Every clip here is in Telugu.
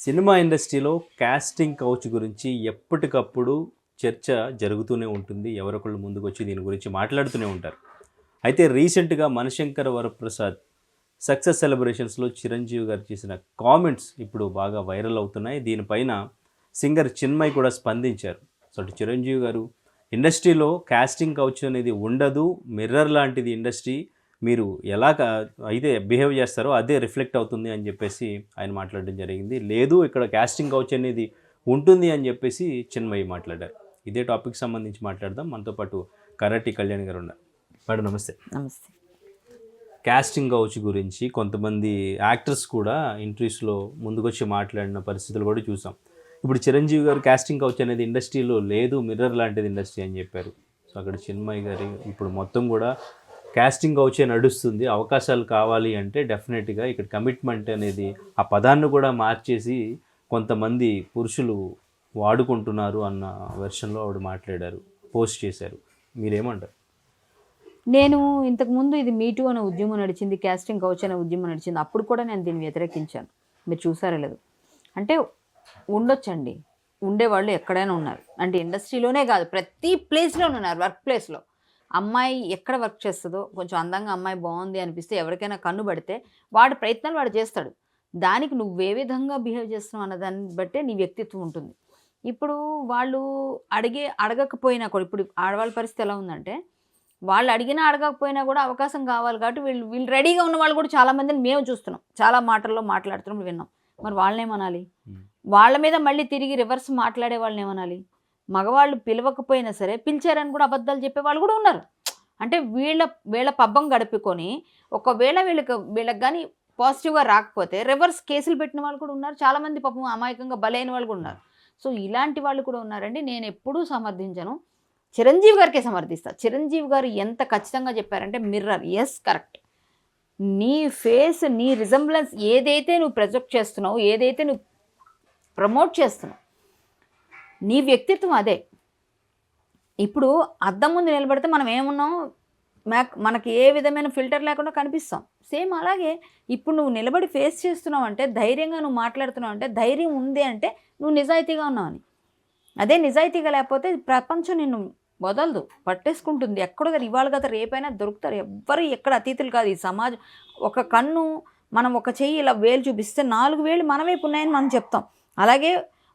సినిమా ఇండస్ట్రీలో కాస్టింగ్ కౌచ్ గురించి ఎప్పటికప్పుడు చర్చ జరుగుతూనే ఉంటుంది. ఎవరొకళ్ళు ముందుకొచ్చి దీని గురించి మాట్లాడుతూనే ఉంటారు. అయితే రీసెంట్‌గా మనశంకర వరప్రసాద్ సక్సెస్ సెలబ్రేషన్స్‌లో చిరంజీవి గారు చేసిన కామెంట్స్ ఇప్పుడు బాగా వైరల్ అవుతున్నాయి. దీనిపైన సింగర్ చిన్మయి కూడా స్పందించారు. సో అటు చిరంజీవి గారు ఇండస్ట్రీలో కాస్టింగ్ కౌచ్ అనేది ఉండదు. మిర్రర్ లాంటిది ఇండస్ట్రీ. మీరు అయితే బిహేవ్ చేస్తారో అదే రిఫ్లెక్ట్ అవుతుంది అని చెప్పేసి ఆయన మాట్లాడడం జరిగింది. లేదు ఇక్కడ కాస్టింగ్ కౌచ్ అనేది ఉంటుంది అని చెప్పేసి చిన్మయి మాట్లాడారు. ఇదే టాపిక్ సంబంధించి మాట్లాడదాం. మనతో పాటు కరాటి కళ్యాణ్ గారు ఉన్నారు. మేడం నమస్తే. నమస్తే. కాస్టింగ్ కౌచ్ గురించి కొంతమంది యాక్టర్స్ కూడా ఇంటర్వ్యూస్లో ముందుకొచ్చి మాట్లాడిన పరిస్థితులు కూడా చూసాం. ఇప్పుడు చిరంజీవి గారు కాస్టింగ్ కౌచ్ అనేది ఇండస్ట్రీలో లేదు, మిర్రర్ లాంటిది ఇండస్ట్రీ అని చెప్పారు. సో అక్కడ చిన్మయి గారి ఇప్పుడు మొత్తం కూడా కాస్టింగ్ కౌచే నడుస్తుంది. అవకాశాలు కావాలి అంటే డెఫినెట్గా ఇక్కడ కమిట్మెంట్ అనేది ఆ పదాన్ని కూడా మార్చేసి కొంతమంది పురుషులు వాడుకుంటున్నారు అన్న వెర్షన్లో ఆవిడ మాట్లాడారు, పోస్ట్ చేశారు. మీరేమంటారు? నేను ఇంతకుముందు ఇది మీటూ అనే ఉద్యమం నడిచింది, కాస్టింగ్ కౌచ్ అనే ఉద్యమం నడిచింది. అప్పుడు కూడా నేను దీన్ని వ్యతిరేకించాను. మీరు చూసారో లేదు. అంటే ఉండొచ్చండి, ఉండేవాళ్ళు ఎక్కడైనా ఉన్నారు. అంటే ఇండస్ట్రీలోనే కాదు, ప్రతి ప్లేస్లో ఉన్నారు. వర్క్ ప్లేస్లో అమ్మాయి ఎక్కడ వర్క్ చేస్తుందో, కొంచెం అందంగా అమ్మాయి బాగుంది అనిపిస్తే ఎవరికైనా కన్ను పడితే వాడి ప్రయత్నాలు వాడు చేస్తాడు. దానికి నువ్వు ఏ విధంగా బిహేవ్ చేస్తున్నావు అన్న దాన్ని బట్టే నీ వ్యక్తిత్వం ఉంటుంది. ఇప్పుడు వాళ్ళు అడగకపోయినా కూడా, ఇప్పుడు ఆడవాళ్ళ పరిస్థితి ఎలా ఉందంటే, వాళ్ళు అడిగినా అడగకపోయినా కూడా అవకాశం కావాలి కాబట్టి వీళ్ళు రెడీగా ఉన్న వాళ్ళు కూడా చాలామందిని మేము చూస్తున్నాం, చాలా మాటల్లో మాట్లాడుతున్నాం, విన్నాం. మరి వాళ్ళనేమనాలి? వాళ్ళ మీద మళ్ళీ తిరిగి రివర్స్ మాట్లాడే వాళ్ళని ఏమనాలి? మగవాళ్ళు పిలవకపోయినా సరే పిలిచారని కూడా అబద్ధాలు చెప్పే వాళ్ళు కూడా ఉన్నారు. అంటే వీళ్ళ పబ్బం గడుపుకొని ఒకవేళ వీళ్ళకి కానీ పాజిటివ్గా రాకపోతే రివర్స్ కేసులు పెట్టిన వాళ్ళు కూడా ఉన్నారు. చాలామంది పాపం అమాయకంగా బలైన వాళ్ళు కూడా ఉన్నారు. సో ఇలాంటి వాళ్ళు కూడా ఉన్నారండి. నేను ఎప్పుడూ సమర్థించను, చిరంజీవి గారికే సమర్థిస్తా. చిరంజీవి గారు ఎంత ఖచ్చితంగా చెప్పారంటే, మిర్రర్, ఎస్ కరెక్ట్. నీ ఫేస్, నీ రిజంబ్లెన్స్ ఏదైతే నువ్వు ప్రొజెక్ట్ చేస్తున్నావు, ఏదైతే నువ్వు ప్రమోట్ చేస్తున్నావు, నీ వ్యక్తిత్వం అదే. ఇప్పుడు అద్దం ముందు నిలబడితే మనం ఏమున్నాం, మనకి ఏ విధమైన ఫిల్టర్ లేకుండా కనిపిస్తాం. సేమ్ అలాగే ఇప్పుడు నువ్వు నిలబడి ఫేస్ చేస్తున్నావు అంటే, ధైర్యంగా నువ్వు మాట్లాడుతున్నావు అంటే, ధైర్యం ఉంది అంటే నువ్వు నిజాయితీగా ఉన్నావని. అదే నిజాయితీగా లేకపోతే ప్రపంచం నిన్ను వదలదు, పట్టేసుకుంటుంది. ఎక్కడో ఇవాళ కదా రేపైనా దొరుకుతారు. ఎవ్వరు ఎక్కడ అతీతులు కాదు ఈ సమాజం. ఒక కన్ను, మనం ఒక చెయ్యి ఇలా వేలు చూపిస్తే 4 వేలు మన వైపు ఉన్నాయని మనం చెప్తాం. అలాగే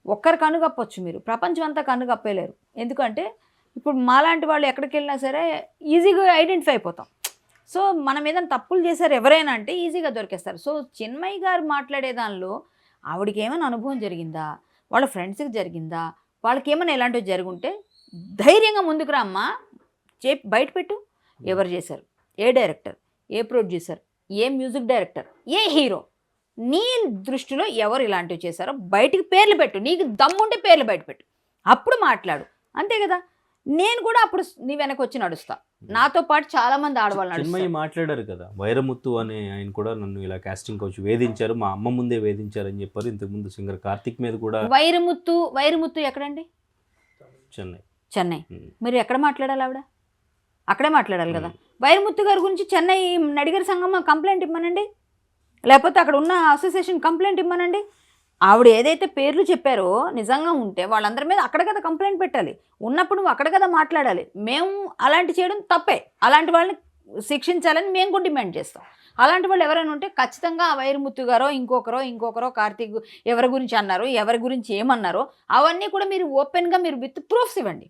ఒక్కరు కన్ను కప్పొచ్చు, మీరు ప్రపంచం అంతా కన్ను కప్పేలేరు. ఎందుకంటే ఇప్పుడు మాలాంటి వాళ్ళు ఎక్కడికి వెళ్ళినా సరే ఈజీగా ఐడెంటిఫై అయిపోతాం. సో మన మీద తప్పులు చేశారు ఎవరైనా అంటే ఈజీగా దొరికేస్తారు. సో చిన్మయి గారు మాట్లాడే దానిలో ఆవిడకి ఏమైనా అనుభవం జరిగిందా, వాళ్ళ ఫ్రెండ్స్కి జరిగిందా, వాళ్ళకి ఏమైనా ఎలాంటివి జరుగుంటే ధైర్యంగా ముందుకు రా అమ్మా, బయట పెట్టు. ఎవరు చేశారు, ఏ డైరెక్టర్, ఏ ప్రొడ్యూసర్, ఏ మ్యూజిక్ డైరెక్టర్, ఏ హీరో, నీ దృష్టిలో ఎవరు ఇలాంటివి చేశారో బయటికి పేర్లు పెట్టు. నీకు దమ్ముంటే పేర్లు బయట పెట్టు, అప్పుడు మాట్లాడు. అంతే కదా. నేను కూడా అప్పుడు నీ వెనక వచ్చి నడుస్తా. నాతో పాటు చాలా మంది ఆడవాళ్ళు చిన్మయి మాట్లాడారు కదా, వైరముత్తు అనే ఆయన కూడా నన్ను ఇలా కాస్టింగ్ కౌచ్ వేధించారు, మా అమ్మ ముందే వేధించారు అని చెప్పారు. ఇంతకుముందు సింగర్ కార్తిక్ మీద కూడా. వైరముత్తు ఎక్కడండి? చెన్నై. మీరు ఎక్కడ మాట్లాడాలి? ఆవిడ అక్కడే మాట్లాడాలి కదా. వైరముత్తు గారి గురించి చెన్నై నడిగర్ సంఘం కంప్లైంట్ ఇమ్మనండి, లేకపోతే అక్కడ ఉన్న అసోసియేషన్ కంప్లైంట్ ఇమ్మనండి. ఆవిడ ఏదైతే పేర్లు చెప్పారో నిజంగా ఉంటే వాళ్ళందరి మీద అక్కడ కదా కంప్లైంట్ పెట్టాలి. ఉన్నప్పుడు నువ్వు అక్కడ కదా మాట్లాడాలి. మేము అలాంటి చేయడం తప్పే, అలాంటి వాళ్ళని శిక్షించాలని మేము కూడా డిమాండ్ చేస్తాం. అలాంటి వాళ్ళు ఎవరైనా ఉంటే ఖచ్చితంగా ఆ వైరముత్తు గారో ఇంకొకరో కార్తీక్ ఎవరి గురించి అన్నారో, ఎవరి గురించి ఏమన్నారో అవన్నీ కూడా మీరు ఓపెన్గా మీరు విత్ ప్రూఫ్స్ ఇవ్వండి.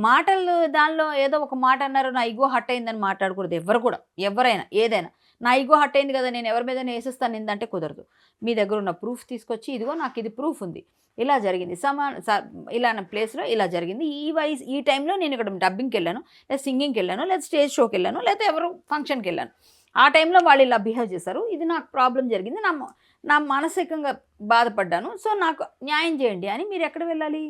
మాటలు దానిలో ఏదో ఒక మాట అన్నారు, నా ఈగో హట్ అయిందని మాట్లాడకూడదు. ఎవరు కూడా, ఎవరైనా ఏదైనా నా ఈగో హట్ అయింది కదా నేను ఎవరి మీద వేసేస్తాను నిందంటే కుదరదు. మీ దగ్గర ఉన్న ప్రూఫ్ తీసుకొచ్చి, ఇదిగో నాకు ఇది ప్రూఫ్ ఉంది, ఇలా జరిగింది, ఇలాంటి ప్లేస్లో ఇలా జరిగింది, ఈ టైంలో నేను ఇక్కడ డబ్బింగ్కి వెళ్ళాను, లేదా సింగింగ్కి వెళ్ళాను, లేదా స్టేజ్ షోకి వెళ్ళాను, లేదా ఎవరు ఫంక్షన్కి వెళ్ళాను, ఆ టైంలో వాళ్ళు ఇలా బిహేవ్ చేశారు, ఇది నాకు ప్రాబ్లం జరిగింది, నా మానసికంగా బాధపడ్డాను, సో నాకు న్యాయం చేయండి అని మీరు ఎక్కడ వెళ్ళాలి?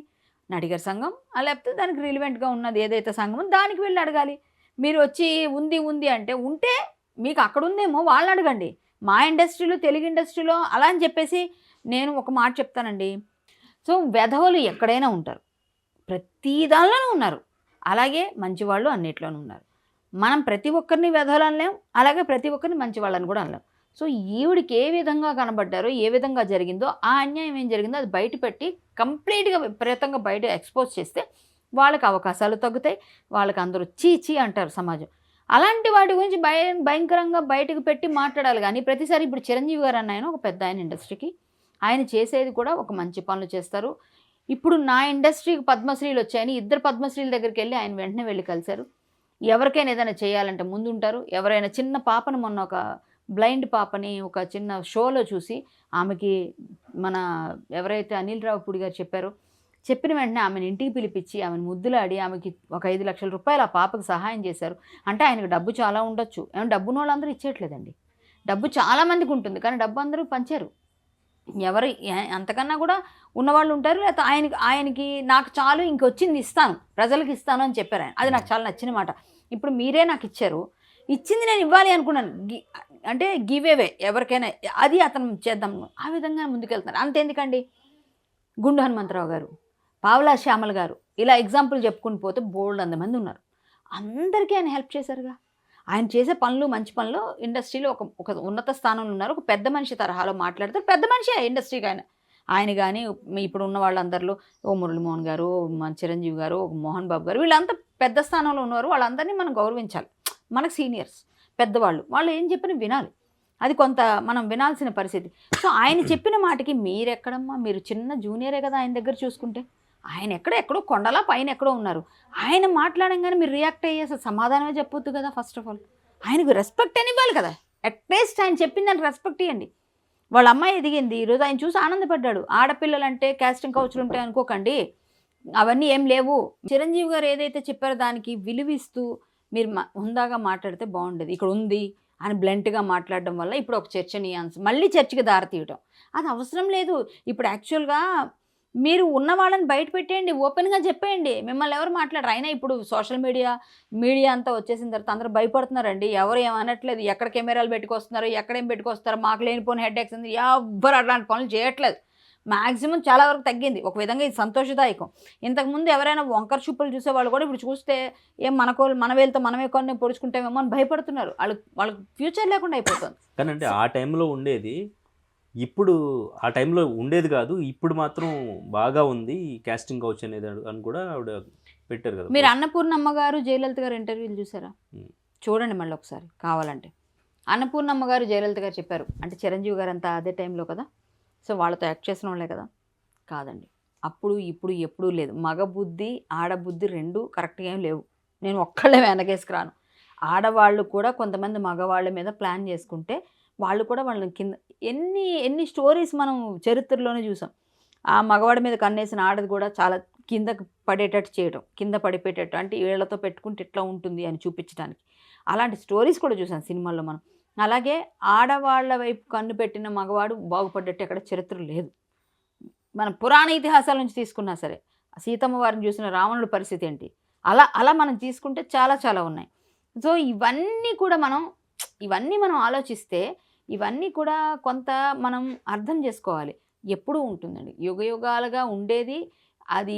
నడిగర్ సంఘం, లేకపోతే దానికి రిలివెంట్గా ఉన్నది ఏదైతే సంఘం దానికి వెళ్ళి అడగాలి. మీరు వచ్చి ఉంది అంటే, ఉంటే మీకు అక్కడ ఉందేమో వాళ్ళని అడగండి. మా ఇండస్ట్రీలో, తెలుగు ఇండస్ట్రీలో అలా అని చెప్పేసి నేను ఒక మాట చెప్తానండి. సో వెధవలు ఎక్కడైనా ఉంటారు, ప్రతి దానిలోనూ ఉన్నారు. అలాగే మంచివాళ్ళు అన్నిట్లోనూ ఉన్నారు. మనం ప్రతి ఒక్కరిని వెధవలు అనలేం, అలాగే ప్రతి ఒక్కరిని మంచి వాళ్ళని కూడా అనలేం. సో ఈవిడికి ఏ విధంగా కనబడ్డారో, ఏ విధంగా జరిగిందో, ఆ అన్యాయం ఏం జరిగిందో అది బయట పెట్టి కంప్లీట్‌గా విపరీతంగా బయట ఎక్స్‌పోజ్ చేస్తే వాళ్ళకి అవకాశాలు తగ్గుతాయి. వాళ్ళకి అందరూ చీ చీ అంటారు సమాజం. అలాంటి వాటి గురించి భయంకరంగా బయటకు పెట్టి మాట్లాడాలి గానీ, ప్రతిసారి ఇప్పుడు చిరంజీవి గారు అన్న ఆయన ఒక పెద్దాయన ఇండస్ట్రీకి. ఆయన చేసేది కూడా ఒక మంచి పనులు చేస్తారు. ఇప్పుడు నా ఇండస్ట్రీకి పద్మశ్రీలు వచ్చాయని ఇద్దరు పద్మశ్రీల దగ్గరికెళ్ళి ఆయన వెంటనే వెళ్లి కలిసారు. ఎవరికైనా ఏదైనా చేయాలంటే ముందుంటారు. ఎవరైనా చిన్న పాపను మొన్న ఒక బ్లైండ్ పాపని ఒక చిన్న షోలో చూసి ఆమెకి మన ఎవరైతే అనిల్ రావిపూడి గారు చెప్పారో, చెప్పిన వెంటనే ఆమెను ఇంటికి పిలిపించి ఆమెను ముద్దులాడి ఆమెకి ఒక 5,00,000 రూపాయలు ఆ పాపకి సహాయం చేశారు. అంటే ఆయనకు డబ్బు చాలా ఉండొచ్చు. ఏమన్నా డబ్బున్నోళ్ళందరూ ఇచ్చేయట్లేదండి. డబ్బు చాలా మందికి ఉంటుంది. కానీ డబ్బు అందరూ పంచారు. ఎవరు అంతకన్నా కూడా ఉన్నవాళ్ళు ఉంటారు. లేకపోతే ఆయనకి నాకు చాలు ఇంకొచ్చింది ఇస్తాను, ప్రజలకు ఇస్తాను అని చెప్పారు ఆయన. అది నాకు చాలా నచ్చిన మాట. ఇప్పుడు మీరే నాకు ఇచ్చారు, ఇచ్చింది నేను ఇవ్వాలి అనుకున్నాను. అంటే గివ్ అవే ఎవరికైనా అది అతను చేద్దాం. ఆ విధంగా ముందుకెళ్తున్నారు. అంతెందుకండి, గుండు హనుమంతరావు గారు, పావలా శ్యామల గారు, ఇలా ఎగ్జాంపుల్ చెప్పుకుని పోతే బోల్డ్ అంతమంది ఉన్నారు. అందరికీ ఆయన హెల్ప్ చేశారుగా. ఆయన చేసే పనులు మంచి పనులు ఇండస్ట్రీలో ఒక ఉన్నత స్థానంలో ఉన్నారు. ఒక పెద్ద మనిషి తరహాలో మాట్లాడతారు. పెద్ద మనిషి ఇండస్ట్రీకి ఆయన కానీ ఇప్పుడు ఉన్న వాళ్ళందరిలో ఓ మురళీమోహన్ గారు, మన చిరంజీవి గారు, మోహన్ బాబు గారు, వీళ్ళంతా పెద్ద స్థానంలో ఉన్నారు. వాళ్ళందరినీ మనం గౌరవించాలి. మనకు సీనియర్స్ పెద్దవాళ్ళు, వాళ్ళు ఏం చెప్పినా వినాలి. అది కొంత మనం వినాల్సిన పరిస్థితి. సో ఆయన చెప్పిన మాటకి మీరెక్కడమ్మా, మీరు చిన్న జూనియరే కదా ఆయన దగ్గర చూసుకుంటే. ఆయన ఎక్కడో కొండలా పైన ఎక్కడో ఉన్నారు. ఆయన మాట్లాడంగానే మీరు రియాక్ట్ అయ్యి అసలు సమాధానమే చెప్పొద్దు కదా. ఫస్ట్ ఆఫ్ ఆల్ ఆయనకు రెస్పెక్ట్ అని ఇవ్వాలి కదా. అట్లీస్ట్ ఆయన చెప్పిందని రెస్పెక్ట్ ఇవ్వండి. వాళ్ళ అమ్మాయి ఎదిగింది, ఈరోజు ఆయన చూసి ఆనందపడ్డాడు. ఆడపిల్లలంటే క్యాస్టింగ్ కౌచ్లు ఉంటాయి అనుకోకండి, అవన్నీ ఏం లేవు. చిరంజీవి గారు ఏదైతే చెప్పారో దానికి విలువిస్తూ మీరు హుందాగా మాట్లాడితే బాగుండేది. ఇక్కడ ఉంది అని బ్లంట్గా మాట్లాడడం వల్ల ఇప్పుడు ఒక చర్చనీయాంశం, మళ్ళీ చర్చకి దారితీయటం అది అవసరం లేదు. ఇప్పుడు యాక్చువల్గా మీరు ఉన్న వాళ్ళని బయట పెట్టేయండి, ఓపెన్గా చెప్పేయండి. మిమ్మల్ని ఎవరు మాట్లాడరు. అయినా ఇప్పుడు సోషల్ మీడియా అంతా వచ్చేసిన తర్వాత అందరూ భయపడుతున్నారండి. ఎవరు ఏమనట్లేదు. ఎక్కడ కెమెరాలు పెట్టుకొస్తున్నారు, ఎక్కడేం పెట్టుకొస్తారు, మాకు లేనిపోయిన హెడ్ ఎక్స్ ఉంది. ఎవ్వరు అట్లాంటి పనులు చేయట్లేదు. మ్యాక్సిమం చాలా వరకు తగ్గింది. ఒక విధంగా ఇది సంతోషదాయకం. ఇంతకుముందు ఎవరైనా వంకర చూపులు చూసేవాళ్ళు కూడా ఇప్పుడు చూస్తే ఏం మన వేలతో మనమే కొన్ని పొడుచుకుంటామేమో అని భయపడుతున్నారు. వాళ్ళకి ఫ్యూచర్ లేకుండా అయిపోతుంది. కానీ అంటే ఆ టైంలో ఉండేది ఇప్పుడు ఆ టైంలో ఉండేది కాదు. ఇప్పుడు మాత్రం బాగా ఉంది క్యాస్టింగ్ కౌచ్ అనేది అని కూడా ఆవిడ పెట్టారు కదా. మీరు అన్నపూర్ణమ్మ గారు, జయలలిత గారు ఇంటర్వ్యూలు చూసారా? చూడండి మళ్ళీ ఒకసారి కావాలంటే. అన్నపూర్ణమ్మ గారు, జయలలిత గారు చెప్పారు. అంటే చిరంజీవి గారు అంతా అదే టైంలో కదా, సో వాళ్ళతో యాక్ట్ చేసిన వాళ్ళే కదా. కాదండి, అప్పుడు ఇప్పుడు ఎప్పుడూ లేదు. మగ బుద్ధి ఆడబుద్ధి రెండూ కరెక్ట్గా ఏం లేవు. నేను ఒక్కళ్ళే వెనకేసుకురాను. ఆడవాళ్ళు కూడా కొంతమంది మగవాళ్ళ మీద ప్లాన్ చేసుకుంటే వాళ్ళు కూడా వాళ్ళని కింద ఎన్ని స్టోరీస్ మనం చరిత్రలోనే చూసాం. ఆ మగవాడి మీద కన్నేసిన ఆడది కూడా చాలా కిందకు పడేటట్టు చేయడం, కింద పడిపోయేటట్టు, అంటే వీళ్ళతో పెట్టుకుంటే ఎట్లా ఉంటుంది అని చూపించడానికి అలాంటి స్టోరీస్ కూడా చూసాం సినిమాల్లో మనం. అలాగే ఆడవాళ్ళ వైపు కన్ను పెట్టిన మగవాడు బాగుపడ్డట్టు ఎక్కడ చరిత్ర లేదు. మనం పురాణ ఇతిహాసాల నుంచి తీసుకున్నా సరే, సీతమ్మ వారిని చూసిన రావణుడి పరిస్థితి ఏంటి, అలా మనం తీసుకుంటే చాలా ఉన్నాయి. సో ఇవన్నీ మనం ఆలోచిస్తే ఇవన్నీ కూడా కొంత మనం అర్థం చేసుకోవాలి. ఎప్పుడూ ఉంటుందండి, యుగాలుగా ఉండేది అది.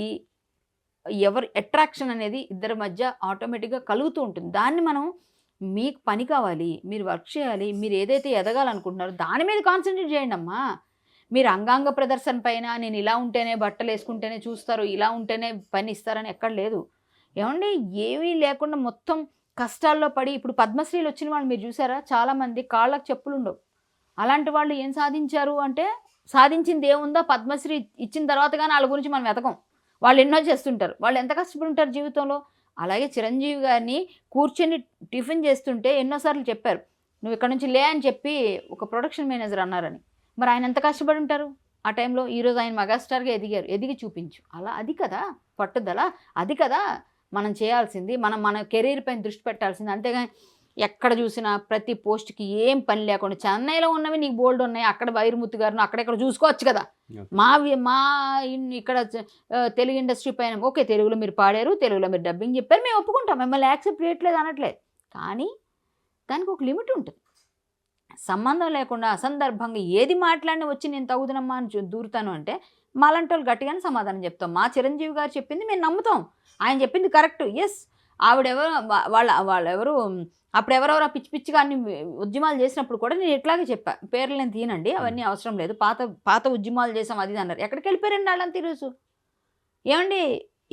ఎవరి అట్రాక్షన్ అనేది ఇద్దరి మధ్య ఆటోమేటిక్గా కలుగుతూ ఉంటుంది. దాన్ని మనం మీకు పని కావాలి, మీరు వర్క్ చేయాలి, మీరు ఏదైతే ఎదగాలనుకుంటున్నారో దాని మీద కాన్సన్ట్రేట్ చేయండి అమ్మా. మీరు అంగాంగ ప్రదర్శన పైన నేను ఇలా ఉంటేనే బట్టలు వేసుకుంటేనే చూస్తారు, ఇలా ఉంటేనే పని ఇస్తారని ఎక్కడ లేదు. ఏమండి, ఏమీ లేకుండా మొత్తం కష్టాల్లో పడి ఇప్పుడు పద్మశ్రీలు వచ్చిన వాళ్ళు మీరు చూసారా? చాలామంది కాళ్ళకు చెప్పులు ఉండవు. అలాంటి వాళ్ళు ఏం సాధించారు అంటే, సాధించింది ఏముందో పద్మశ్రీ ఇచ్చిన తర్వాత కానీ వాళ్ళ గురించి మనం వెతకం. వాళ్ళు ఎన్నో చేస్తుంటారు, వాళ్ళు ఎంత కష్టపడి ఉంటారు జీవితంలో. అలాగే చిరంజీవి గారిని కూర్చొని టిఫిన్ చేస్తుంటే ఎన్నోసార్లు చెప్పారు, నువ్వు ఇక్కడ నుంచి లే అని చెప్పి ఒక ప్రొడక్షన్ మేనేజర్ అన్నారని. మరి ఆయన ఎంత కష్టపడి ఉంటారు ఆ టైంలో. ఈరోజు ఆయన మెగాస్టార్గా ఎదిగి చూపించు. అది కదా పట్టుదల, అది కదా మనం చేయాల్సింది. మన కెరీర్ పైన దృష్టి పెట్టాల్సింది. అంతేగాని ఎక్కడ చూసినా ప్రతి పోస్ట్కి ఏం పని లేకుండా, చెన్నైలో ఉన్నవి నీకు బోల్డ్ ఉన్నాయి, అక్కడ వైరముత్తు గారిని అక్కడెక్కడ చూసుకోవచ్చు కదా. మా ఇక్కడ తెలుగు ఇండస్ట్రీ పైన ఓకే, తెలుగులో మీరు పాడారు, తెలుగులో మీరు డబ్బింగ్ చెప్పారు, మేము ఒప్పుకుంటాం, మిమ్మల్ని యాక్సెప్ట్ చేయట్లేదు అనట్లేదు. కానీ దానికి ఒక లిమిట్ ఉంటుంది. సంబంధం లేకుండా అసందర్భంగా ఏది మాట్లాడిన వచ్చి నేను తగుదనమ్మా అని దూరుతాను అంటే మాలాంటి వాళ్ళు గట్టిగానే సమాధానం చెప్తాం. మా చిరంజీవి గారు చెప్పింది మేము నమ్ముతాం, ఆయన చెప్పింది కరెక్ట్. ఎస్, ఆవిడెవరు వాళ్ళెవరు అప్పుడు ఎవరెవరో పిచ్చి పిచ్చిగా అన్ని ఉద్యమాలు చేసినప్పుడు కూడా నేను ఇట్లాగే చెప్పా, పేర్లు నేను తీనండి, అవన్నీ అవసరం లేదు, పాత ఉద్యమాలు చేసాం అది అన్నారు. ఎక్కడికి వెళ్ళిపోయారండి వాళ్ళంతా ఈరోజు? ఏమండి,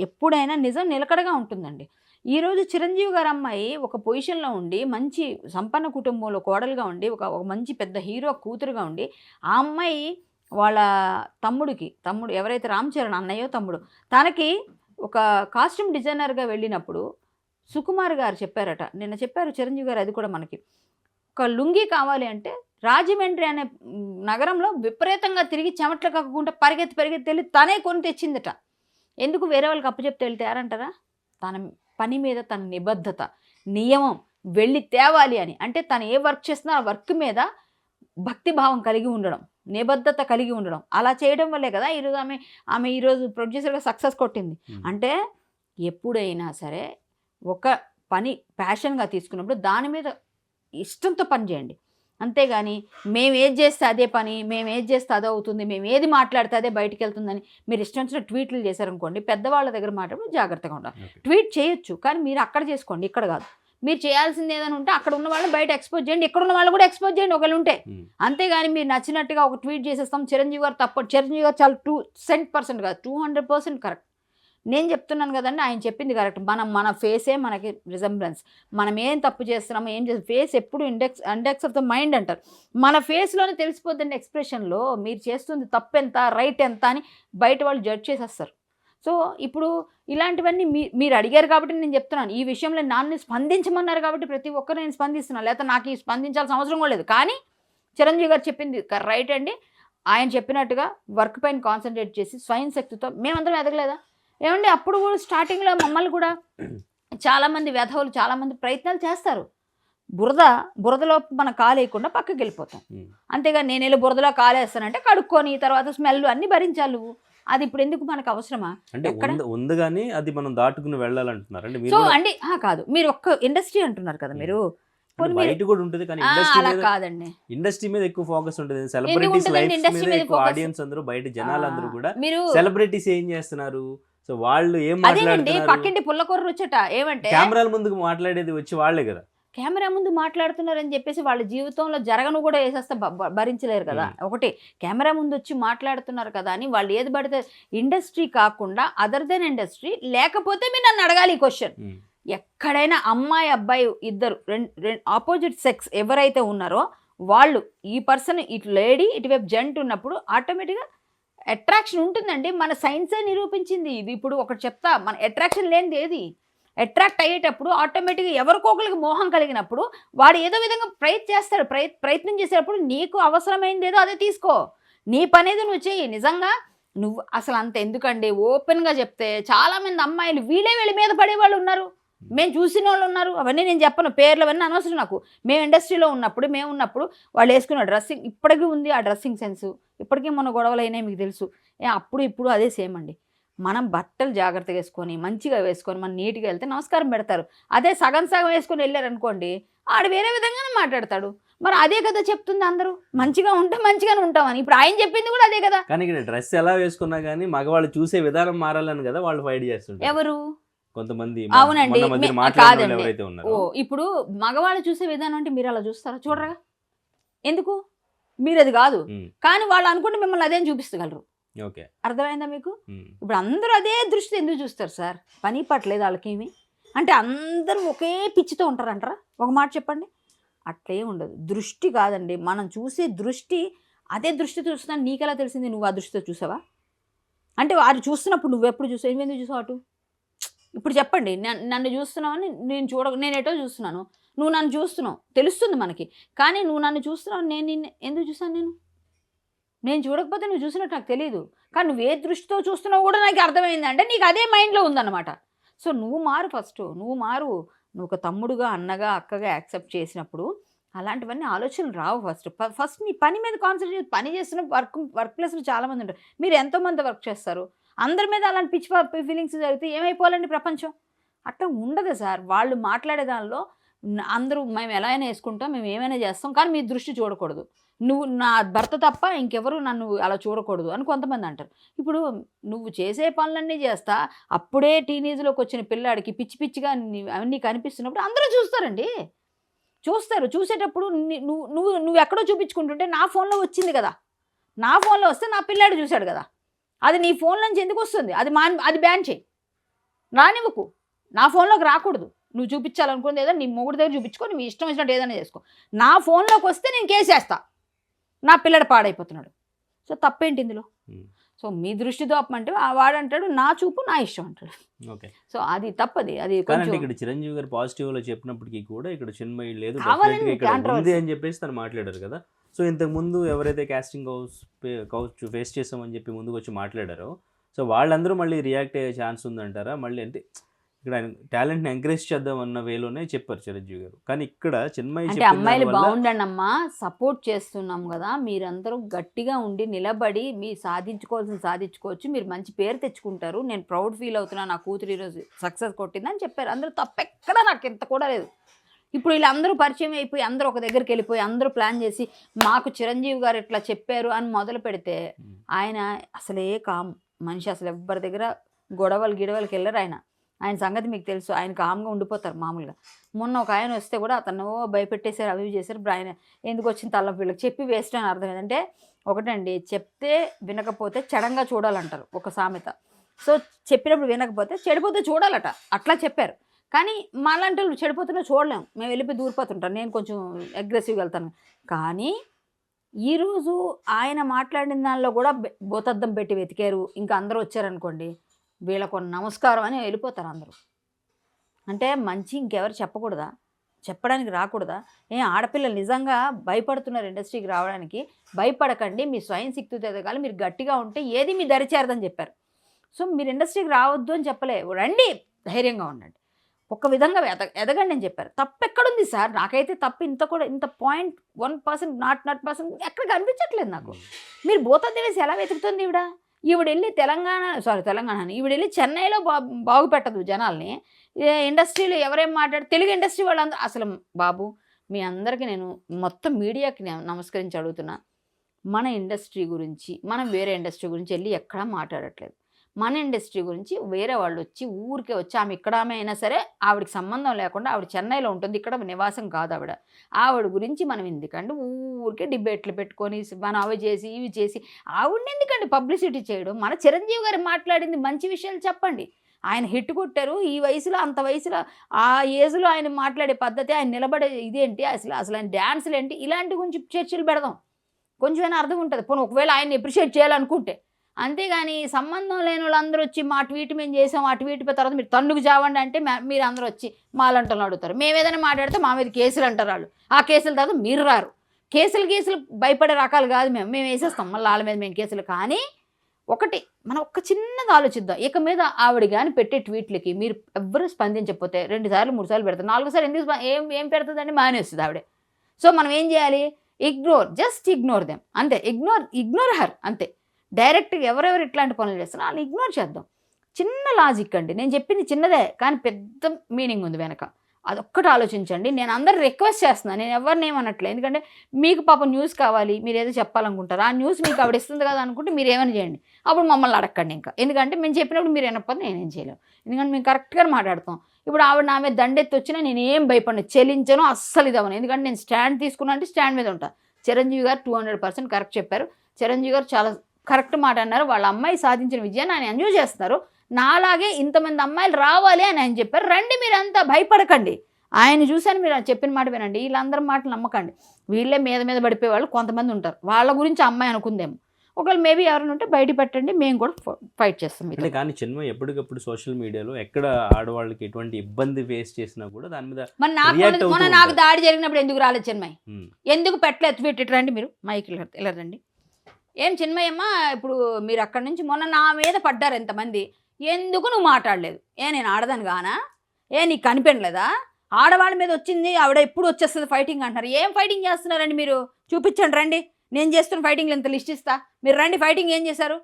ఎప్పుడైనా నిజం నిలకడగా ఉంటుందండి. ఈరోజు చిరంజీవి గారు అమ్మాయి ఒక పొజిషన్లో ఉండి మంచి సంపన్న కుటుంబంలో కోడలుగా ఉండి ఒక మంచి పెద్ద హీరో కూతురుగా ఉండి ఆ అమ్మాయి వాళ్ళ తమ్ముడు ఎవరైతే రామ్ చరణ్ అన్నయ్యో తమ్ముడు తనకి ఒక కాస్ట్యూమ్ డిజైనర్గా వెళ్ళినప్పుడు సుకుమార్ గారు చెప్పారట, నిన్న చెప్పారు చిరంజీవి గారు, అది కూడా మనకి ఒక లుంగీ కావాలి అంటే రాజమండ్రి అనే నగరంలో విపరీతంగా తిరిగి చెమట్లు కక్కకుండా పరిగెత్తి వెళ్ళి తనే కొని తెచ్చిందట. ఎందుకు వేరే వాళ్ళకి అప్పచెప్తే వెళ్తే తయారంటారా? తన పని మీద తన నిబద్ధత, నియమం, వెళ్ళి తేవాలి అని. అంటే తను ఏ వర్క్ చేస్తున్నా ఆ వర్క్ మీద భక్తిభావం కలిగి ఉండడం, నిబద్ధత కలిగి ఉండడం, అలా చేయడం వల్లే కదా ఈరోజు ఆమె ఈరోజు ప్రొడ్యూసర్గా సక్సెస్ కొట్టింది. అంటే ఎప్పుడైనా సరే ఒక పని ప్యాషన్గా తీసుకున్నప్పుడు దాని మీద ఇష్టంతో పని చేయండి. అంతేగాని మేము ఏది చేస్తే అదే పని, మేము ఏది చేస్తే అదే అవుతుంది, మేము ఏది మాట్లాడితే అదే బయటికి వెళ్తుందని మీరు ఇష్టం వచ్చిన ట్వీట్లు చేశారనుకోండి, పెద్దవాళ్ళ దగ్గర మాట్లాడి జాగ్రత్తగా ఉండాలి. ట్వీట్ చేయొచ్చు, కానీ మీరు అక్కడ చేసుకోండి, ఇక్కడ కాదు. మీరు చేయాల్సింది ఏదైనా ఉంటే అక్కడ ఉన్న వాళ్ళని బయట ఎక్స్పోజ్ చేయండి, ఇక్కడ ఉన్న వాళ్ళు కూడా ఎక్స్పోజ్ చేయండి ఒకళ్ళు ఉంటే. అంతేగాని మీరు నచ్చినట్టుగా ఒక ట్వీట్ చేసేస్తాం చిరంజీవి గారు తప్ప, చిరంజీవి గారు చాలా 2% కాదు 200% కరెక్ట్. నేను చెప్తున్నాను కదండి, ఆయన చెప్పింది కరెక్ట్. మన ఫేసే మనకి రిజంబ్లెన్స్. మనం ఏం తప్పు చేస్తున్నామో ఏం చేస్తాం, ఫేస్ ఎప్పుడు ఇండెక్స్ ఆఫ్ ద మైండ్ అంటారు. మన ఫేస్లోనే తెలిసిపోద్దండి ఎక్స్ప్రెషన్లో మీరు చేస్తుంది తప్పు ఎంత రైట్ ఎంత అని బయట వాళ్ళు జడ్జ్ చేసేస్తారు. సో ఇప్పుడు ఇలాంటివన్నీ మీరు అడిగారు కాబట్టి నేను చెప్తున్నాను. ఈ విషయంలో నన్ను స్పందించమన్నారు కాబట్టి ప్రతి ఒక్కరు నేను స్పందిస్తున్నాను, లేకపోతే నాకు ఈ స్పందించాల్సిన అవసరం కూడా లేదు. కానీ చిరంజీవి గారు చెప్పింది రైట్ అండి. ఆయన చెప్పినట్టుగా వర్క్ పైన కాన్సన్ట్రేట్ చేసి స్వయం శక్తితో మేమందరం ఎదగలేదా? ఏమండి, అప్పుడు కూడా స్టార్టింగ్లో మమ్మల్ని కూడా చాలామంది వెధవులు చాలామంది ప్రయత్నాలు చేస్తారు. బురదలో మనం కాలేయకుండా పక్కకి వెళ్ళిపోతాం. అంతేగా నేను వెళ్ళి బురదలో కాలేస్తానంటే కడుక్కొని తర్వాత స్మెల్ అన్నీ భరించాలి నువ్వు. అది ఇప్పుడు ఎందుకు మనకు అవసరమా? అంటే ఉంది కానీ అది మనం దాటుకుని వెళ్ళాలంటున్నారు అంటే సో అండి. కాదు, మీరు ఒక్క ఇండస్ట్రీ అంటున్నారు కదా, మీరు బయట కూడా ఉంటుంది కానీ కాదండి, ఇండస్ట్రీ మీద ఎక్కువ ఫోకస్ ఉంటుంది. సెలబ్రిటీస్ లైఫ్ మీద ఎక్కువ ఆడియన్స్ అందరూ బయట జనాలందరూ కూడా సెలబ్రిటీస్ ఏం చేస్తున్నారు, సో వాళ్ళు ఏం మాట్లాడుతున్నారు, పక్కింటి పుల్లకూర రుచట ఏమంటే కెమెరాల ముందుకు మాట్లాడేది వచ్చి వాళ్ళే కదా, కెమెరా ముందు మాట్లాడుతున్నారని చెప్పేసి వాళ్ళ జీవితంలో జరగను కూడా వేసేస్తే భరించలేరు కదా. ఒకటి కెమెరా ముందు వచ్చి మాట్లాడుతున్నారు కదా అని వాళ్ళు ఏది పడితే ఇండస్ట్రీ కాకుండా అదర్ దెన్ ఇండస్ట్రీ లేకపోతే మీరు నన్ను అడగాలి ఈ క్వశ్చన్. ఎక్కడైనా అమ్మాయి అబ్బాయి ఇద్దరు ఆపోజిట్ సెక్స్ ఎవరైతే ఉన్నారో వాళ్ళు ఈ పర్సన్ ఇటు లేడీ ఇటువైపు జెంట్ ఉన్నప్పుడు ఆటోమేటిక్గా అట్రాక్షన్ ఉంటుందండి. మన సైన్సే నిరూపించింది ఇది. ఇప్పుడు ఒకటి చెప్తా, మన అట్రాక్షన్ లేనిది ఏది, అట్రాక్ట్ అయ్యేటప్పుడు ఆటోమేటిక్గా ఎవరికొకరికి మోహం కలిగినప్పుడు వాడు ఏదో విధంగా ప్రయత్నం చేసేటప్పుడు నీకు అవసరమైంది ఏదో అదే తీసుకో, నీ పనేది నువ్వు చెయ్యి. నిజంగా నువ్వు అసలు అంత ఎందుకండి, ఓపెన్గా చెప్తే చాలామంది అమ్మాయిలు వీళ్ళ మీద పడేవాళ్ళు ఉన్నారు, మేము చూసిన వాళ్ళు ఉన్నారు. అవన్నీ నేను చెప్పను, పేర్లు అవన్నీ అనవసరం నాకు. మేము ఇండస్ట్రీలో ఉన్నప్పుడు వాళ్ళు వేసుకున్న డ్రెస్సింగ్ ఇప్పటికీ ఉంది, ఆ డ్రెస్సింగ్ సెన్సు ఇప్పటికీ మన గొడవలు అయినాయి మీకు తెలుసు. అప్పుడు ఇప్పుడు అదే సేమ్ అండి. మనం బట్టలు జాగ్రత్తగా వేసుకొని మంచిగా వేసుకొని మనం నీట్గా వెళ్తే నమస్కారం పెడతారు. అదే సగం వేసుకొని వెళ్ళారనుకోండి ఆడు వేరే విధంగానే మాట్లాడతాడు. మరి అదే కదా చెప్తుంది అందరూ, మంచిగా ఉంటే మంచిగానే ఉంటామని. ఇప్పుడు ఆయన చెప్పింది కూడా అదే కదా. కానీ ఇక్కడ డ్రెస్ ఎలా వేసుకున్నా కానీ మగవాళ్ళు చూసే విధానం మారాలని కదా వాళ్ళు ఫైట్ చేస్తుంటారు ఎవరు కొంతమంది. అవునండి, కాదండి. ఇప్పుడు మగవాళ్ళు చూసే విధానం అంటే మీరు అలా చూస్తారా? చూడరా ఎందుకు? మీరు అది కాదు, కానీ వాళ్ళు అనుకుంటే మిమ్మల్ని అదేం చూపిస్తగలరు. అర్థమైందా మీకు? ఇప్పుడు అందరూ అదే దృష్టి ఎందుకు చూస్తారు సార్? పని పట్టలేదు వాళ్ళకేమి అంటే అందరూ ఒకే పిచ్చితో ఉంటారంటారా? ఒక మాట చెప్పండి. అట్లే ఉండదు. దృష్టి కాదండి, మనం చూసే దృష్టి అదే దృష్టి చూస్తున్నాను. నీకెలా తెలిసింది? నువ్వు ఆ దృష్టితో చూసావా? అంటే వారు చూస్తున్నప్పుడు నువ్వు ఎప్పుడు చూసావు? ఎందుకు చూసావు అటు? ఇప్పుడు చెప్పండి, నన్ను చూస్తున్నావని నేను ఎటో చూస్తున్నాను, నువ్వు నన్ను చూస్తున్నావు, తెలుస్తుంది మనకి. కానీ నువ్వు నన్ను చూస్తున్నావు, నేను ఎందుకు చూసాను? నేను చూడకపోతే నువ్వు చూసినట్టు నాకు తెలియదు. కానీ నువ్వు ఏ దృష్టితో చూస్తున్నావు కూడా నాకు అర్థమైంది అంటే నీకు అదే మైండ్లో ఉందన్నమాట. సో నువ్వు మారు, ఫస్ట్ నువ్వు మారు. నువ్వు ఒక తమ్ముడుగా అన్నగా అక్కగా యాక్సెప్ట్ చేసినప్పుడు అలాంటివన్నీ ఆలోచనలు రావు. ఫస్ట్ నీ పని మీద కాన్సన్ట్రేట్. పని చేస్తున్న వర్క్ ప్లేస్లో చాలామంది ఉంటారు, మీరు ఎంతోమంది వర్క్ చేస్తారు, అందరి మీద అలాంటి పిచ్చి ఫీలింగ్స్ జరిగితే ఏమైపోవాలండి ప్రపంచం? అట్లా ఉండదు సార్. వాళ్ళు మాట్లాడే దానిలో అందరూ మేము ఎలా అయినా వేసుకుంటాం, మేము ఏమైనా చేస్తాం, కానీ మీ దృష్టి చూడకూడదు. నువ్వు నా భర్త తప్ప ఇంకెవరు నన్ను అలా చూడకూడదు అని కొంతమంది అంటారు. ఇప్పుడు నువ్వు చేసే పనులన్నీ చేస్తా అప్పుడే టీనేజ్లోకి వచ్చిన పిల్లాడికి పిచ్చి పిచ్చిగా అవన్నీ కనిపిస్తున్నప్పుడు అందరూ చూస్తారండి. చూస్తారు. చూసేటప్పుడు నువ్వు నువ్వు నువ్వు ఎక్కడో చూపించుకుంటుంటే నా ఫోన్లో వచ్చింది కదా, నా ఫోన్లో వస్తే నా పిల్లాడు చూశాడు కదా, అది నీ ఫోన్ నుంచి ఎందుకు వస్తుంది? అది బ్యాన్ చేయి, రానివ్వకు, నా ఫోన్లోకి రాకూడదు. నువ్వు చూపించాలనుకున్నది ఏదో నీ మొగుడు దగ్గర చూపించుకో, నీ ఇష్టం వచ్చినట్టు ఏదైనా చేసుకో. నా ఫోన్లోకి వస్తే నేను కేసేస్తా, నా పిల్లడు పాడైపోతున్నాడు. సో తప్పేంటి ఇందులో? సో మీ దృష్టితో అప్పమంటే వాడంటాడు నా చూపు నా ఇష్టం అంటాడు. ఓకే, సో అది తప్పది. అది కానీ ఇక్కడ చిరంజీవి గారు పాజిటివ్లో చెప్పినప్పటికీ కూడా ఇక్కడ చిన్మయి లేదు కావాలని ఇక్కడ ఉంది controversy. అని చెప్పేసి తను మాట్లాడారు కదా. సో ఇంతకు ముందు ఎవరైతే కాస్టింగ్ కౌచ్ ఫేస్ చేసామని చెప్పి ముందుకు వచ్చి మాట్లాడారో, సో వాళ్ళందరూ మళ్ళీ రియాక్ట్ అయ్యే ఛాన్స్ ఉందంటారా? మళ్ళీ అంటే ఇక్కడ ఆయన టాలెంట్ని ఎంకరేజ్ చేద్దాం అన్న వేలోనే చెప్పారు చిరంజీవి గారు. కానీ ఇక్కడ చిన్మయి అంటే అమ్మాయిలు బాగుండండి అమ్మా, సపోర్ట్ చేస్తున్నాం కదా, మీరందరూ గట్టిగా ఉండి నిలబడి మీ సాధించుకోవాల్సిన సాధించుకోవచ్చు, మీరు మంచి పేరు తెచ్చుకుంటారు, నేను ప్రౌడ్ ఫీల్ అవుతున్నా, నా కూతురు ఈరోజు సక్సెస్ కొట్టిందని చెప్పారు. అందరూ తప్పెక్కడ నాకు ఇంత కూడా లేదు. ఇప్పుడు వీళ్ళందరూ పరిచయం అయిపోయి అందరూ ఒక దగ్గరికి వెళ్ళిపోయి అందరూ ప్లాన్ చేసి మాకు చిరంజీవి గారు ఇట్లా చెప్పారు అని మొదలు పెడితే ఆయన అసలే కామ్ మనిషి, అసలు ఎవ్వరి దగ్గర గిడవలకి వెళ్ళరు. ఆయన సంగతి మీకు తెలుసు, ఆయన కామ్గా ఉండిపోతారు మామూలుగా. మొన్న ఒక ఆయన వస్తే కూడా అతను భయపెట్టేశారు, అవి చేశారు. ఆయన ఎందుకు వచ్చిన తలనొప్పి వీళ్ళకి చెప్పి వేస్ట్ అని అర్థం ఏంటంటే, ఒకటండి చెప్తే వినకపోతే చెడంగా చూడాలంటారు ఒక సామెత. సో చెప్పినప్పుడు వినకపోతే చెడిపోతే చూడాలట, అట్లా చెప్పారు. కానీ మాలాంటి వాళ్ళు చెడిపోతున్నా చూడలేము, మేము వెళ్ళిపోయి దూరిపోతుంటాం. నేను కొంచెం అగ్రెసివ్గా వెళ్తాను. కానీ ఈరోజు ఆయన మాట్లాడిన దానిలో కూడా భూతద్దం పెట్టి వెతికారు, ఇంకా అందరూ వచ్చారనుకోండి, వీళ్ళకు నమస్కారం అని వెళ్ళిపోతారు అందరూ. అంటే మంచి ఇంకెవరు చెప్పకూడదా? చెప్పడానికి రాకూడదా? ఆడపిల్లలు నిజంగా భయపడుతున్నారు ఇండస్ట్రీకి రావడానికి, భయపడకండి, మీ స్వయం శక్తితో ఎదగాలి, మీరు గట్టిగా ఉంటే ఏది మీ దరిచేరదని చెప్పారు. సో మీరు ఇండస్ట్రీకి రావద్దు అని చెప్పలే, రండి, ధైర్యంగా ఉండండి, ఒక విధంగా ఎదగండి అని చెప్పారు. తప్పు ఎక్కడుంది సార్? నాకైతే తప్పు ఇంత 0.1% నాట్ ఎక్కడ కనిపించట్లేదు నాకు. మీరు భూతద్దం వేసి ఎలా వెతుకుతుంది ఈవిడ వెళ్ళి ఈవిడ వెళ్ళి చెన్నైలో బాగుపెట్టదు జనాల్ని. ఇండస్ట్రీలో ఎవరేం మాట్లాడు, తెలుగు ఇండస్ట్రీ వాళ్ళందరూ అసలు బాబు మీ అందరికీ నేను మొత్తం మీడియాకి నమస్కరించి అడుగుతున్నా, మన ఇండస్ట్రీ గురించి మనం వేరే ఇండస్ట్రీ గురించి వెళ్ళి ఎక్కడా మాట్లాడట్లేదు. మన ఇండస్ట్రీ గురించి వేరే వాళ్ళు వచ్చి ఊరికే వచ్చి ఆమె ఇక్కడ ఆమె అయినా సరే ఆవిడకి సంబంధం లేకుండా ఆవిడ చెన్నైలో ఉంటుంది, ఇక్కడ నివాసం కాదు ఆవిడ గురించి మనం ఎందుకంటే ఊరికే డిబేట్లు పెట్టుకొని మనం అవి చేసి ఇవి చేసి ఆవిడని ఎందుకండి పబ్లిసిటీ చేయడం? మన చిరంజీవి గారు మాట్లాడింది మంచి విషయాలు చెప్పండి. ఆయన హిట్ కొట్టారు, ఈ వయసులో అంత వయసులో ఆ ఏజ్లో ఆయన మాట్లాడే పద్ధతి, ఆయన నిలబడే ఇదేంటి, అసలు ఆయన డ్యాన్సులు ఏంటి, ఇలాంటి గురించి చర్చలు పెడదాం, కొంచెమైనా అర్థం ఉంటుంది. పోనీ ఒకవేళ ఆయన్ని అప్రిషియేట్ చేయాలనుకుంటే. అంతేగాని సంబంధం లేని వాళ్ళందరూ వచ్చి మా ట్వీట్ మేము చేసాం, ఆ ట్వీట్ తర్వాత మీరు తండ్రికి చావండి అంటే మీరు అందరూ వచ్చి మాలంటలు అడుగుతారు. మేము ఏదైనా మాట్లాడితే మా మీద కేసులు అంటారు వాళ్ళు, ఆ కేసుల తర్వాత మీరు రారు. కేసులు భయపడే రకాలు కాదు, మేము వేసేస్తాం మళ్ళీ వాళ్ళ మీద మేము కేసులు. కానీ ఒకటి మనం ఒక్క చిన్నది ఆలోచిద్దాం, ఇక మీద ఆవిడ కానీ పెట్టే ట్వీట్లకి మీరు ఎవ్వరూ స్పందించకపోతే 2 సార్లు 3 సార్లు పెడతారు, 4 సార్లు ఎందుకు ఏం పెడుతుందండి, మానేస్తుంది ఆవిడే. సో మనం ఏం చేయాలి? జస్ట్ ఇగ్నోర్ దెమ్, అంతే. ఇగ్నోర్ హర్, అంతే. డైరెక్ట్గా ఎవరెవరు ఇట్లాంటి పనులు చేస్తున్నా వాళ్ళు ఇగ్నోర్ చేద్దాం. చిన్న లాజిక్ అండి, నేను చెప్పింది చిన్నదే కానీ పెద్ద మీనింగ్ ఉంది వెనక, అదొక్కటి ఆలోచించండి. నేను అందరు రిక్వెస్ట్ చేస్తున్నాను, నేను ఎవరిని ఏమనట్లేదు. ఎందుకంటే మీకు పాపం న్యూస్ కావాలి, మీరు ఏదో చెప్పాలనుకుంటారు, ఆ న్యూస్ మీకు ఆవిడ ఇస్తుంది కదా అనుకుంటే మీరు ఏమైనా చేయండి, అప్పుడు మమ్మల్ని అడగండి. ఇంకా ఎందుకంటే మేము చెప్పినప్పుడు మీరు వినకపోతే నేనేం చేయలేము, ఎందుకంటే మేము కరెక్ట్గా మాట్లాడతాం. ఇప్పుడు ఆవిడ నా మీద దండెత్తి వచ్చినా నేను ఏం భయపడను, చెల్లించను, అస్సలు ఇదవను. ఎందుకంటే నేను స్టాండ్ తీసుకున్నా అంటే స్టాండ్ మీద ఉంటాను. చిరంజీవి గారు 200% కరెక్ట్ చెప్పారు. చిరంజీవి గారు చాలా కరెక్ట్ మాట అన్నారు. వాళ్ళ అమ్మాయి సాధించిన విజయాన్ని ఆయన ఎంజాయ్ చేస్తున్నారు. నాలాగే ఇంతమంది అమ్మాయిలు రావాలి అని ఆయన చెప్పారు. రండి, మీరంతా భయపడకండి, ఆయన చూశాను, మీరు చెప్పిన మాట వినండి, వీళ్ళందరి మాటలు నమ్మకండి. వీళ్ళే మీద పడిపోయే వాళ్ళు కొంతమంది ఉంటారు, వాళ్ళ గురించి అమ్మాయి అనుకుందేమో. ఒకవేళ మేబీ ఎవరైనా ఉంటే బయట పెట్టండి, మేము కూడా ఫైట్ చేస్తాం. అంటే కానీ చిన్మయి ఎప్పటికప్పుడు సోషల్ మీడియాలో ఎక్కడ ఆడవాళ్ళకి ఎటువంటి ఇబ్బంది ఫేస్ చేసినా కూడా దాని మీద మొన్న నాకు దాడి జరిగినప్పుడు ఎందుకు రాలేదు చిన్మయి? ఎందుకు పెట్టలేదు? పెట్టిరండి మీరు మైకి వెళ్ళరండి. ఏం చిన్మయ్యమ్మ, ఇప్పుడు మీరు అక్కడి నుంచి మొన్న నా మీద పడ్డారు ఎంతమంది, ఎందుకు నువ్వు మాట్లాడలేదు? నేను ఆడదాను గానా? నీకు కనిపెనలేదా? ఆడవాళ్ళ మీద వచ్చింది ఆవిడ ఎప్పుడు వచ్చేస్తుంది ఫైటింగ్ అంటున్నారు. ఏం ఫైటింగ్ చేస్తున్నారండి మీరు? చూపించండి, రండి, నేను చేస్తున్న ఫైటింగ్లు ఎంత లిస్ట్ ఇస్తా, మీరు రండి. ఫైటింగ్ ఏం చేశారు?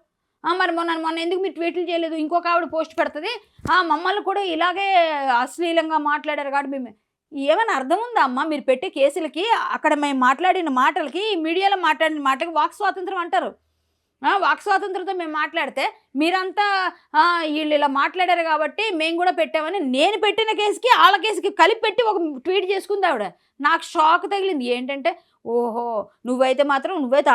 మరి మొన్న ఎందుకు మీరు ట్వీట్లు చేయలేదు? ఇంకొక ఆవిడ పోస్ట్ పెడుతుంది, మమ్మల్ని కూడా ఇలాగే అశ్లీలంగా మాట్లాడారు కాబట్టి మేము ఏమైనా అర్థం ఉందా అమ్మా? మీరు పెట్టే కేసులకి, అక్కడ మేము మాట్లాడిన మాటలకి, మీడియాలో మాట్లాడిన మాటలకి వాక్ స్వాతంత్రం అంటారు. వాక్ స్వాతంత్రంతో మేము మాట్లాడితే మీరంతా వీళ్ళు ఇలా మాట్లాడారు కాబట్టి మేము కూడా పెట్టామని, నేను పెట్టిన కేసుకి వాళ్ళ కేసుకి కలిపి పెట్టి ఒక ట్వీట్ చేసుకుంది ఆవిడ. నాకు షాక్ తగిలింది. ఏంటంటే, ఓహో నువ్వైతే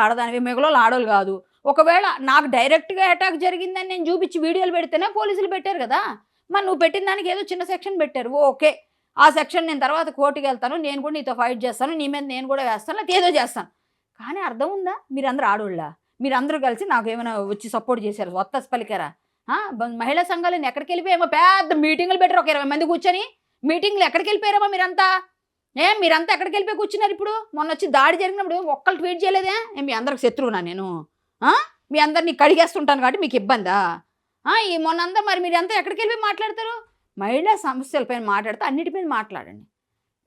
ఆడదానివి, మిగలోళ్ళు ఆడోళ్ళు కాదు. ఒకవేళ నాకు డైరెక్ట్గా అటాక్ జరిగిందని నేను చూపించి వీడియోలు పెడితేనే పోలీసులు పెట్టారు కదా. మరి నువ్వు పెట్టిన దానికి ఏదో చిన్న సెక్షన్ పెట్టారు, ఓకే ఆ సెక్షన్ నేను తర్వాత కోర్టుకి వెళ్తాను, నేను కూడా నీతో ఫైట్ చేస్తాను, నీ మీద నేను కూడా వేస్తాను, లేకపోతే ఏదో చేస్తాను. కానీ అర్థం ఉందా? మీరందరూ ఆడోళ్ళ, మీరందరూ కలిసి నాకు ఏమైనా వచ్చి సపోర్ట్ చేశారు, వత్తస్ పలికారా? మహిళా సంఘాలను ఎక్కడికి వెళ్ళిపోయామో పెద్ద మీటింగులు పెట్టారు, ఒక 20 మంది కూర్చొని మీటింగ్లు ఎక్కడికి వెళ్ళిపోయారమ్మా మీరంతా? మీరంతా ఎక్కడికి వెళ్ళిపోయి కూర్చున్నారు? ఇప్పుడు మొన్న వచ్చి దాడి జరిగినప్పుడు ఒక్కళ్ళు ట్వీట్ చేయలేదే? మీ అందరికి శత్రువునా నేను? మీ అందరినీ కడిగేస్తుంటాను కాబట్టి మీకు ఇబ్బందా? ఈ మొన్నంతా మరి మీరంతా ఎక్కడికి వెళ్ళిపోయి మాట్లాడతారు? మహిళా సమస్యలపైన మాట్లాడితే అన్నిటిపైన మాట్లాడండి.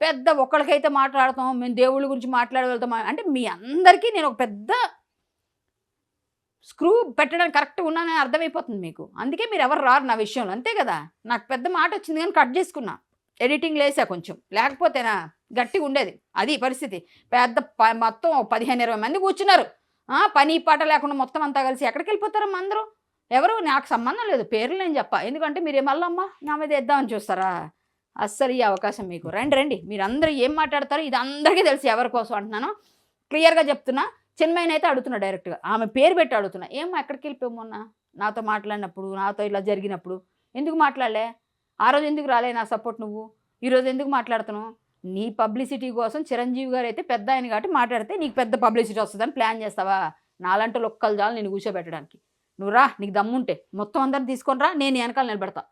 పెద్ద ఒక్కరికైతే మాట్లాడతాం, మేము దేవుళ్ళ గురించి మాట్లాడగలుగుతాం అంటే మీ అందరికీ నేను ఒక పెద్ద స్క్రూ పెట్టడానికి కరెక్ట్గా ఉన్నానని అర్థమైపోతుంది మీకు. అందుకే మీరు ఎవరు రారు నా విషయంలో, అంతే కదా. నాకు పెద్ద మాట వచ్చింది కానీ కట్ చేసుకున్నా, ఎడిటింగ్ లేసా కొంచెం, లేకపోతేనా గట్టిగా ఉండేది. అది పరిస్థితి. పెద్ద మొత్తం 15-20 మంది కూర్చున్నారు, పని పాట లేకుండా మొత్తం అంతా కలిసి ఎక్కడికి వెళ్ళిపోతారమ్మా అందరూ? ఎవరు? నాకు సంబంధం లేదు, పేర్లు నేను చెప్పా. ఎందుకంటే మీరు మళ్ళమ్మా నా మీద వేద్దామని చూస్తారా? అస్సలు ఈ అవకాశం మీకు రండి. మీరు అందరూ ఏం మాట్లాడతారో ఇది అందరికీ తెలుసు. ఎవరి కోసం అంటున్నాను క్లియర్గా చెప్తున్నా. చిన్మయిని అయితే అడుగుతున్నా డైరెక్ట్గా, ఆమె పేరు పెట్టి అడుగుతున్నా, ఏమో ఎక్కడికి వెళ్ళిపోయావు మొన్న నాతో మాట్లాడినప్పుడు, నాతో ఇలా జరిగినప్పుడు ఎందుకు మాట్లాడలే? ఆ రోజు ఎందుకు రాలే నా సపోర్ట్ నువ్వు? ఈరోజు ఎందుకు మాట్లాడుతున్నావు? నీ పబ్లిసిటీ కోసం చిరంజీవి గారు అయితే పెద్ద ఆయన కాబట్టి మాట్లాడితే నీకు పెద్ద పబ్లిసిటీ వస్తుందని ప్లాన్ చేస్తావా? నాలంటే ఒక్కలు చాలు నేను కూర్చోబెట్టడానికి. నువ్వు రా, నీకు దమ్ముంటే మొత్తం అందరిని తీసుకొని రా, నేను వెనకాల నిలబెడతా.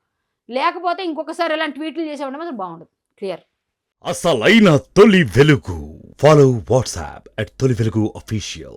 లేకపోతే ఇంకొకసారి ఇలాంటి ట్వీట్లు చేసేవాడి మాత్రం బాగుండదు. క్లియర్. అసలైన తొలి వెలుగు. ఫాలో వాట్సాప్ @తొలి వెలుగు official.